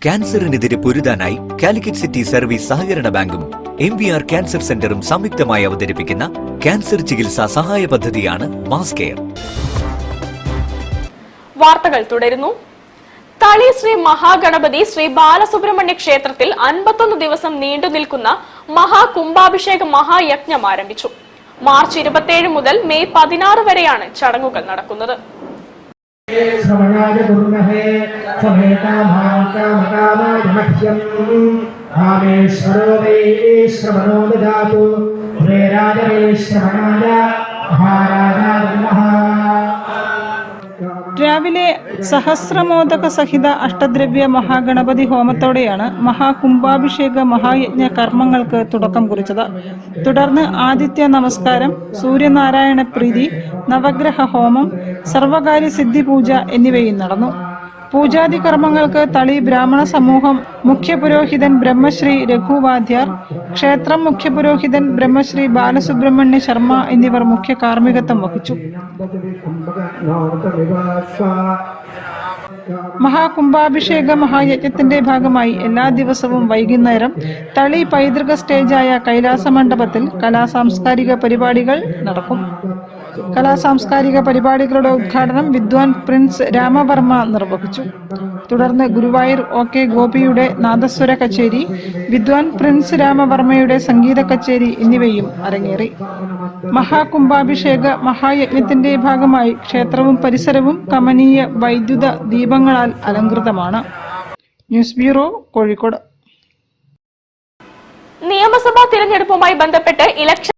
ക്യാൻസറിനെതിരെ പൊരുതാനായി Calicut city service സഹകരണ ബാങ്കും MVR cancer സെന്ററും സംയുക്തമായി അവതരിപ്പിക്കുന്ന ക്യാൻസർ ചികിത്സാ സഹായ പദ്ധതിയാണ് മാസ് കെയർ. വാർത്തകൾ തുടരുന്നു. തളി ശ്രീ മഹാഗണപതി ശ്രീ ബാലസുബ്രഹ്മണ്യ ക്ഷേത്രത്തിൽ 51 ദിവസം നീണ്ടു നിൽക്കുന്ന മഹാകുംഭാഭിഷേക മഹായജ്ഞം ആരംഭിച്ചു. മാർച്ച് 27 മുതൽ മെയ് 16 വരെയാണ് ചടങ്ങുകൾ നടക്കുന്നത്. രാവിലെ സഹസ്രമോദക സഹിത അഷ്ടദ്രവ്യ മഹാഗണപതി ഹോമത്തോടെയാണ് മഹാകുംഭാഭിഷേക മഹായജ്ഞ കർമ്മങ്ങൾക്ക് തുടക്കം കുറിച്ചത്. തുടർന്ന് ആദിത്യ നമസ്കാരം, സൂര്യനാരായണ പ്രീതി, നവഗ്രഹ ഹോമം, സർവകാര്യ സിദ്ധി പൂജ എന്നിവയും നടന്നു. പൂജാതി കർമ്മങ്ങൾക്ക് തളി ബ്രാഹ്മണ സമൂഹം മുഖ്യപുരോഹിതൻ ബ്രഹ്മശ്രീ രഘുവാദ്യാർ, ക്ഷേത്രം മുഖ്യപുരോഹിതൻ ബ്രഹ്മശ്രീ ബാലസുബ്രഹ്മണ്യ ശർമ്മ എന്നിവർ മുഖ്യ കാർമ്മികത്വം വഹിച്ചു. മഹാകുംഭാഭിഷേക മഹായജ്ഞത്തിന്റെ ഭാഗമായി എല്ലാ ദിവസവും വൈകുന്നേരം തളി പൈതൃക സ്റ്റേജായ കൈലാസ മണ്ഡപത്തിൽ കലാസാംസ്കാരിക പരിപാടികൾ നടക്കും. കലാസാംസ്കാരിക പരിപാടികളുടെ ഉദ്ഘാടനം വിദ്വാൻ പ്രിൻസ് രാമവർമ്മ നിർവഹിച്ചു. തുടർന്ന് ഗുരുവായൂർ OK ഗോപിയുടെ നാദസ്വര കച്ചേരി, വിദ്വാൻ പ്രിൻസ് രാമവർമ്മയുടെ സംഗീത കച്ചേരി എന്നിവയും അരങ്ങേറി. മഹാകുംഭാഭിഷേക മഹായജ്ഞത്തിന്റെ ഭാഗമായി ക്ഷേത്രവും പരിസരവും കമനീയ വൈദ്യുത ദീപങ്ങളാൽ അലങ്കൃതമാണ്. News bureau, Kozhikode. നിയമസഭാ തിരഞ്ഞെടുപ്പുമായി ബന്ധപ്പെട്ട് ഇലക്ഷൻ